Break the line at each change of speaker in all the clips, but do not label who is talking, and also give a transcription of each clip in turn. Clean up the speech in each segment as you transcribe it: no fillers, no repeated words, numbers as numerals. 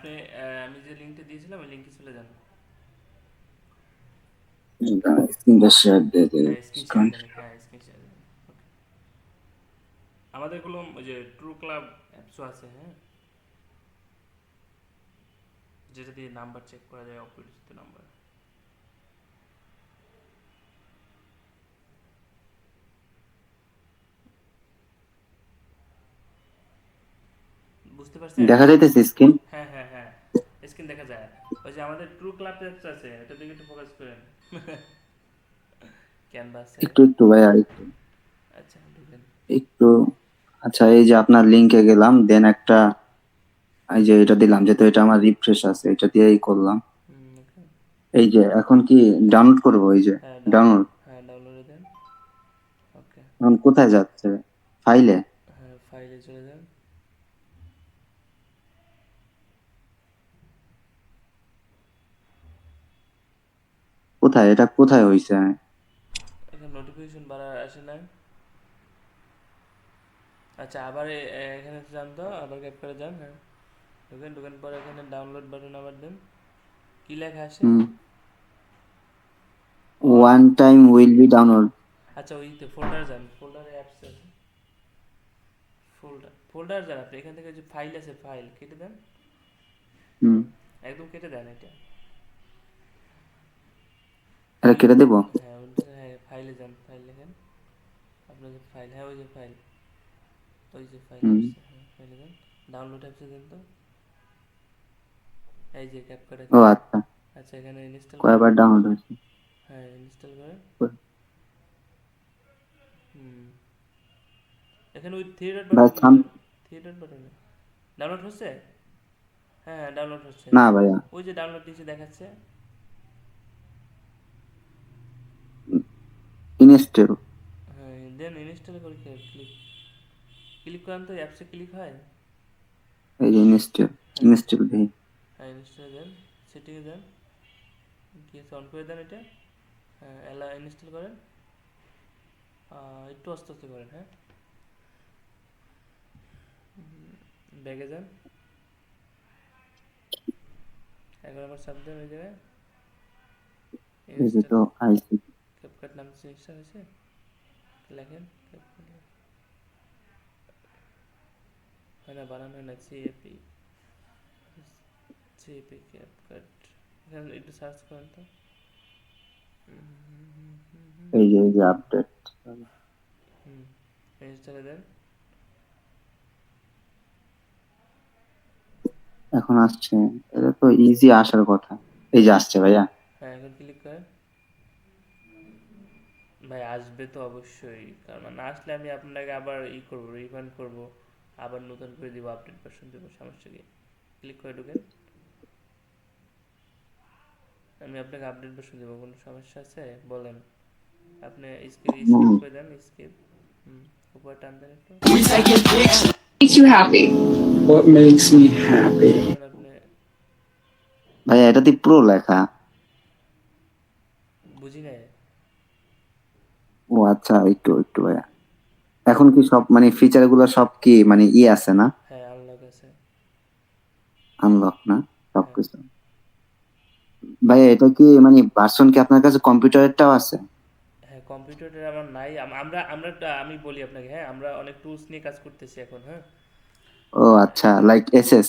আপনি আমি যে লিঙ্কটা দিয়েছিলাম ওই লিঙ্কে চলে যান।
স্ক্রিনটা শেয়ার দিয়ে দে।
হ্যাঁ স্ক্রিন শেয়ার দেন, হ্যাঁ স্ক্রিন শেয়ার দেন। ওকে। আমাদের ওই যে ট্রু ক্লাব অ্যাপসও আছে, হ্যাঁ, যেটা দিয়ে নাম্বার চেক করা যায়, অপরিচিত নাম্বার। বুঝতে পারছেন?
দেখা যাইতেছে স্ক্রিন?
হ্যাঁ হ্যাঁ হ্যাঁ, স্ক্রিন দেখা যায়। ওই যে আমাদের ট্রু ক্লাব অ্যাপস আছে, এটা দিকে একটু ফোকাস করেন। ক্যানভাসে।
একটু একটু ভাইয়া একটু
আচ্ছা ঢুকেন।
একটু। আচ্ছা, এই যে আপনার লিংকে গেলাম, দেন একটা এই যে এটা দিলাম, যেহেতু এটা আমার রিফ্রেশ আছে, এটা দিয়েই করলাম।
ওকে।
এই যে এখন কি ডাউনলোড করবো? এই যে
হ্যাঁ
ডাউনলোড।
হ্যাঁ ডাউনলোডে দেন। ওকে।
এখন কোথায় যাচ্ছে? ফাইলে?
হ্যাঁ ফাইলে চলে যান।
কোথায় এটা, কোথায় হইছে?
এখানে নোটিফিকেশন বাড়া আসে না। আচ্ছা আবার এখানে যান তো, আবার ক্যাপ করে যান, হ্যাঁ ঢুকেন, ঢুকেন পরে এখানে ডাউনলোড বাটন আবার দেন। কি লেখা আসে?
হুম।
All.
One time will be download.
আচ্ছা ওইতে ফোল্ডার যান, ফোল্ডারে অ্যাপস আছে। ফোল্ডার যান আপনি, এখান থেকে যে ফাইল আছে ফাইল কেটে দেন।
হুম।
একদম কেটে দেন এটা।
এটা
ক্লিক।
কেটে দেবো?
হ্যাঁ হ্যাঁ ফাইলে যান, ফাইল লেখেন। আপনার যে ফাইল, হ্যাঁ ওই যে ফাইল, ওই যে ফাইল
হুম।
আসছে, হ্যাঁ ফাইলে যান। ডাউনলোড অ্যাপসে দেন তো। এই যে ক্যাপকাট
ও
এখানে।
আচ্ছা।
আচ্ছা এখানে ইনস্টল করেন।
কয়বার ডাউনলোড হয়েছে?
হ্যাঁ ইনস্টল করেন। হুম। এখানে ওই থ্রি ডট
ভাই
বাটন
থাম।
টিপেন। থ্রি ডট বাটনে ডাউনলোড হচ্ছে। হ্যাঁ হ্যাঁ ডাউনলোড হচ্ছে।
না ভাইয়া।
ওই যে ডাউনলোড নিচে দেখাচ্ছে।
ইনস্টল।
হ্যাঁ দেন ইনস্টল করে ক্লিক, ক্লিক করেন তো অ্যাপসে ক্লিক হয়।
এই যে ইনস্টল।
হ্যাঁ
ইনস্টল দেই।
হ্যাঁ ইনস্টল দেন, সেটিংয়ে দেন, গিয়ে অন করে দেন এটা। হ্যাঁ এলা ইনস্টল করেন। একটু আস্তে আস্তে করেন, হ্যাঁ। ব্যাগে যান, এখন আবার চাপ দেন ওই জায়গায়।
এই যে
ইনস্টল।
তো আইসি।
ক্যাপকাট নাম ইনস্টল হয়েছে, লেখেন ক্যাপকাট। হয় না, বানানো হয় না, সিএপি, সিএপি ক্যাপকাট। এখানে একটু সার্চ করেন তো।
এই যে আপডেট।
হুম, ইনস্টলে দেন।
এখন আসছে। এটা তো ইজি আসার কথা। এই যে আসছে ভাইয়া।
হ্যাঁ এখন ক্লিক করেন। ভাই আসবে তো অবশ্যই, কারণ না আসলে আমি আপনাকে আবার করবো, রিফান্ড করবো, আবার নতুন করে দিব, আপডেট ভার্সন দেবো, সমস্যা কি। ক্লিক করে ঢুকেন, আমি আপনাকে আপডেট ভার্সন দেবো, কোনো সমস্যা আছে বলেন। আপনি স্কিপ স্কিপ
হুম।
করে দেন, স্কিপ। হুম, উপরে টান দেন একটু।
Makes you happy? What makes me happy?
এখন আপনি
ভাইয়া এটাতে প্রো লেখা।
বুঝি নাই।
ও আচ্ছা, একটু একটু ভাইয়া। এখন কি সব মানে ফিচার গুলো সব কি মানে আছে না?
হ্যাঁ আনলক আছে।
আনলক না
হ্যাঁ
সবকিছু? ভাইয়া এটা কি মানে ভার্সন কি আপনার কাছে কম্পিউটারেরটাও আছে?
হ্যাঁ কম্পিউটারে আমার নাই, আমরা আমরা আমি বলি আপনাকে, হ্যাঁ আমরা অনেক টুলস নিয়ে কাজ করতেছি এখন, হ্যাঁ।
ও আচ্ছা, লাইক এসএস।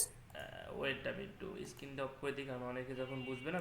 ওয়েট আমি একটু স্ক্রিনটা অফ করে দিই, কারণ অনেকে যখন বুঝবে না